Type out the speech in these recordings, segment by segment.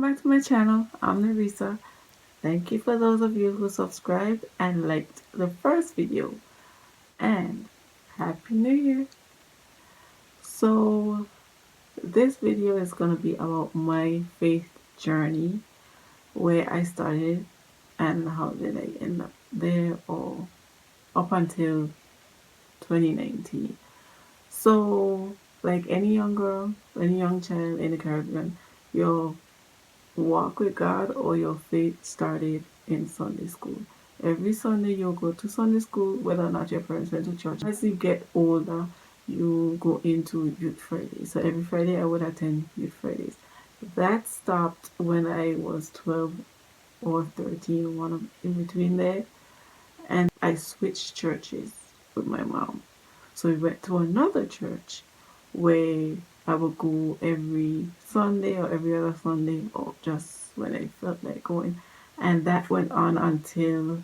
back to my channel. I'm Neressa. Thank you for those of you who subscribed and liked the first video. And Happy New Year. So this video is going to be about my faith journey, where I started and how did I end up there, or up until 2019. So like any young girl, any young child in the Caribbean, your walk with God or your faith started in Sunday school. Every Sunday you go to Sunday school, whether or not your parents went to church. As you get older, you go into Youth Friday. So every Friday I would attend Youth Fridays. That stopped when I was 12 or 13, one of in between there, and I switched churches with my mom. So we went to another church where I would go every Sunday or every other Sunday, or just when I felt like going. And that went on until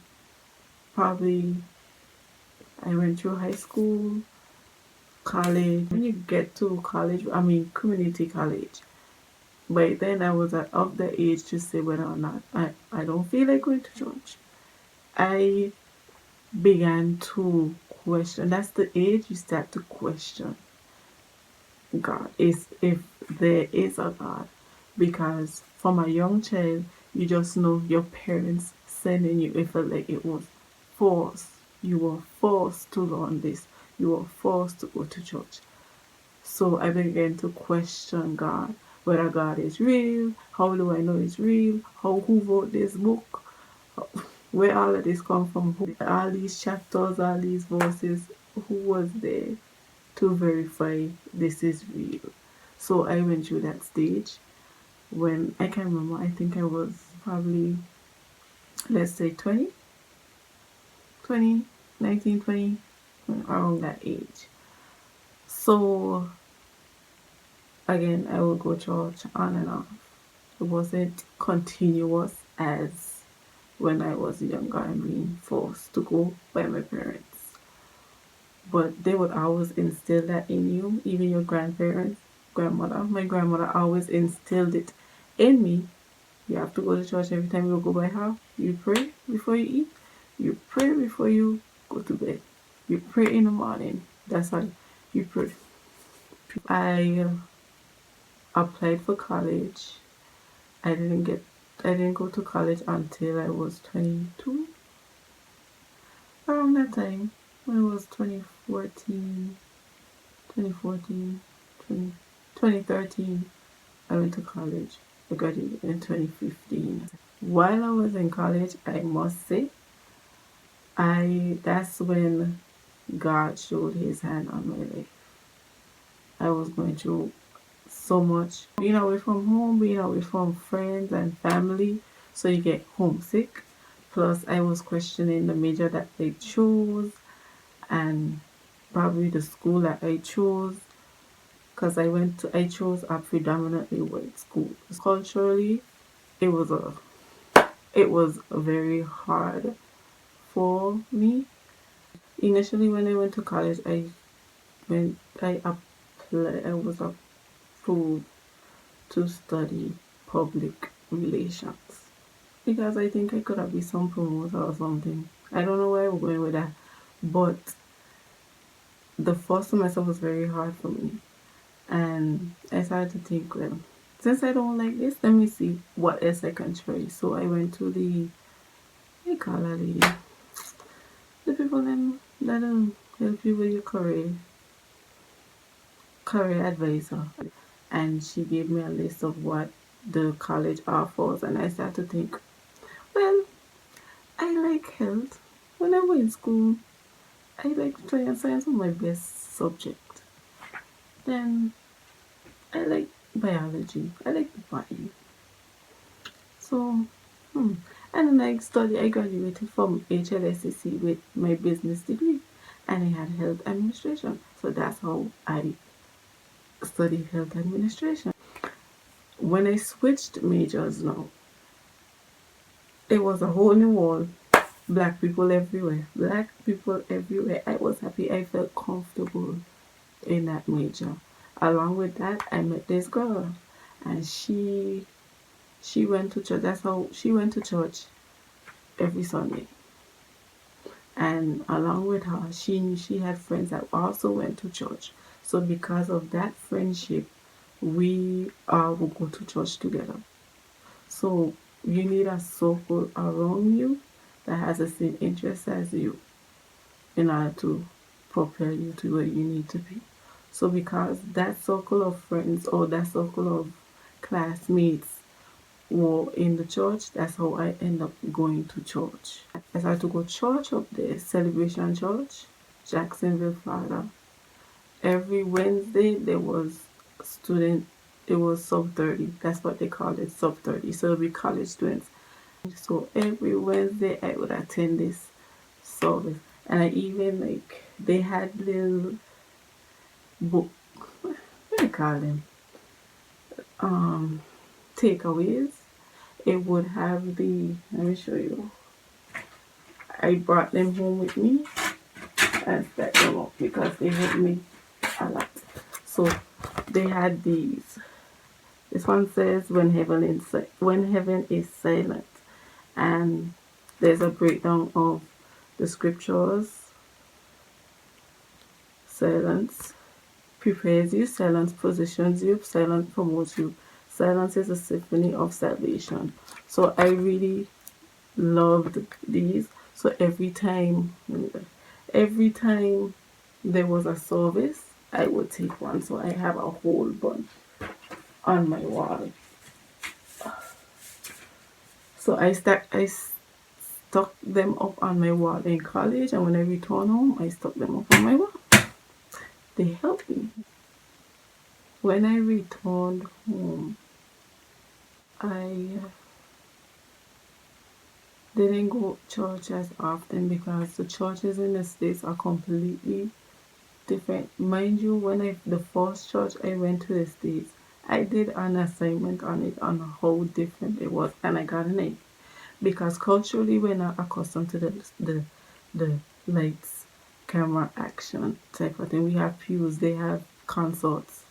probably I went through high school, college. When you get to college, I mean community college, by then I was of the age to say whether or not I don't feel like going to church. I began to question. That's the age you start to question God, is if there is a God. Because from a young child, you just know your parents sending you. It felt like it was forced. You were forced to learn this. You were forced to go to church. So I began to question God, whether God is real. How do I know it's real? Who wrote this book? Where all of this come from? All these chapters, all these verses, who was there to verify this is real? So I went through that stage when I can't remember. I think I was probably, let's say 20, 19, 20, around that age. So again, I would go church on and off. It wasn't continuous as when I was younger and being forced to go by my parents. But they would always instill that in you, even your grandparents, grandmother. My grandmother always instilled it in me. You have to go to church every time you go by house. You pray before you eat. You pray before you go to bed. You pray in the morning. That's how you pray. I applied for college. I didn't go to college until I was 22. Around that time, when it was 2014, 2013, I went to college. I graduated in 2015. While I was in college, I must say, that's when God showed his hand on my life. I was going through so much, being away from home, being away from friends and family, so you get homesick. Plus I was questioning the major that I chose, and probably the school that I chose, because I chose a predominantly white school. Culturally, it was very hard for me. Initially when I went to college, I was approved to study public relations, because I think I could have been some promoter or something. I don't know where I'm going with that, but the first semester was very hard for me, and I started to think, well, since I don't like this, let me see what else I can try. So I went to they call her the people that help you with your career advisor, and she gave me a list of what the college offers, and I started to think, well, I like health. When I was in school, I like trying and science was my best subject. Then I like biology. I like the body. So, and then I graduated from HLSCC with my business degree, and I had health administration. So that's how I studied health administration. When I switched majors now, it was a whole new world. Black people everywhere. Black people everywhere. I was happy. I felt comfortable in that major. Along with that, I met this girl, and she She went to church. That's how she went to church every Sunday. And along with her, she had friends that also went to church. So because of that friendship, we would go to church together. So you need a circle around you that has the same interests as you in order to propel you to where you need to be. So because that circle of friends or that circle of classmates were in the church, that's how I end up going to church. I started to go church up there, Celebration Church, Jacksonville, Florida. Every Wednesday there was student, it was sub 30. That's what they call it, sub 30. So it'll be college students. So every Wednesday I would attend this service. And I even like they had little book, what do you call them? Takeaways. It would have the, let me show you. I brought them home with me and set them up because they helped me a lot. So they had these. This one says when heaven is silent, and there's a breakdown of the scriptures. Silence prepares you, silence positions you, silence promotes you. Silence is a symphony of salvation. So I really loved these. So every time there was a service, I would take one. So I have a whole bunch on my wall. So I stuck them up on my wall in college, and when I returned home, I stuck them up on my wall. They helped me. When I returned home, I didn't go to church as often because the churches in the States are completely different. Mind you, the first church I went to the States, I did an assignment on it on how different it was, and I got an A because culturally we're not accustomed to the lights, camera, action type of thing. We have pews, they have consorts,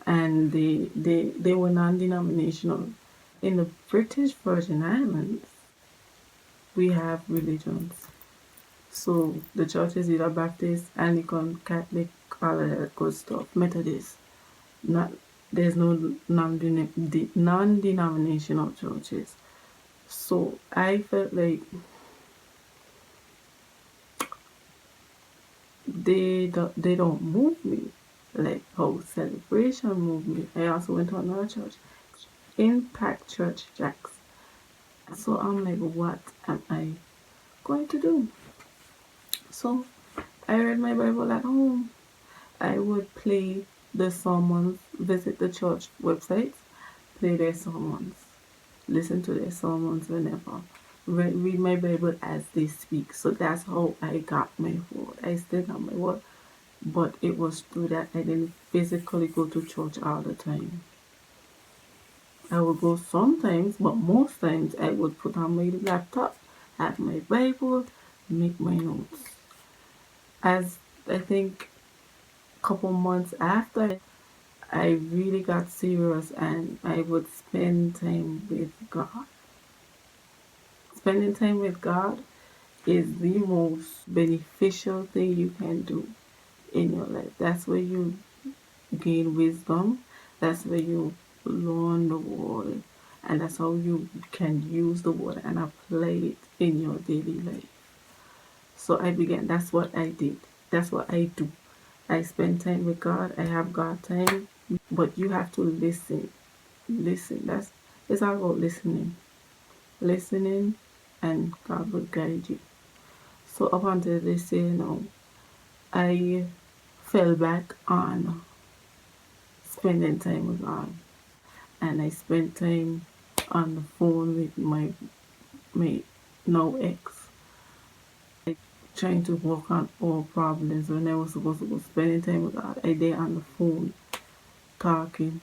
and they were non-denominational. In the British Virgin Islands, we have religions. So the church is either Baptist, Anglican, Catholic, all of that good stuff. Methodist. Not there's no non-denominational churches. So I felt like they don't move me like how celebration moved me. I also went to another church, Impact Church Jacks. So I'm like, what am I going to do? So I read my Bible at home. I would play the sermons, visit the church websites, play their sermons, listen to their sermons whenever, read my Bible as they speak. So that's how I got my word. I still got my word, but it was through that. I didn't physically go to church all the time. I would go sometimes, but most times I would put on my laptop, have my Bible, make my notes. As I think a couple months after, I really got serious and I would spend time with God. Spending time with God is the most beneficial thing you can do in your life. That's where you gain wisdom, that's where you learn the word, and that's how you can use the word and apply it in your daily life. So that's what I did, that's what I do. I spend time with God, I have God time, but you have to listen. It's all about listening, and God will guide you. So up until this year now, I fell back on spending time with God, and I spent time on the phone with my now ex, trying to work on all problems. When I was supposed to go spending time with God, I did on the phone talking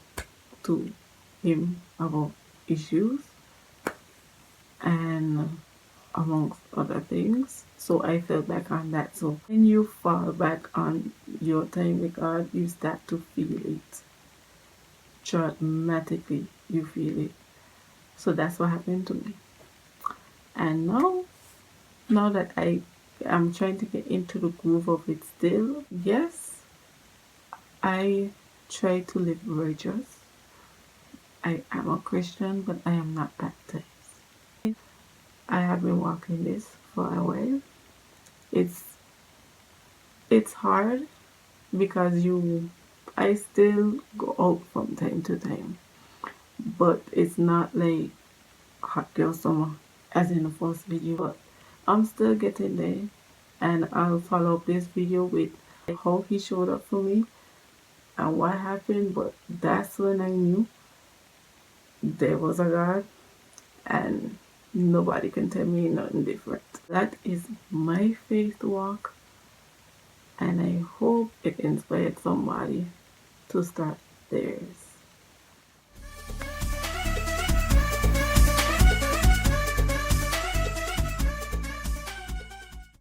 to him about issues and amongst other things. So I fell back on that. So when you fall back on your time with God, you start to feel it dramatically. you feel it. So that's what happened to me. And now that I am trying to get into the groove of it still, yes, I try to live religious. I am a Christian, but I am not baptized. I have been walking this for a while. It's it's hard because I still go out from time to time, but it's not like hot girl summer as in the first video. But I'm still getting there, and I'll follow up this video with how he showed up for me and what happened. But that's when I knew there was a God, and nobody can tell me nothing different. That is my faith walk, and I hope it inspired somebody to start theirs.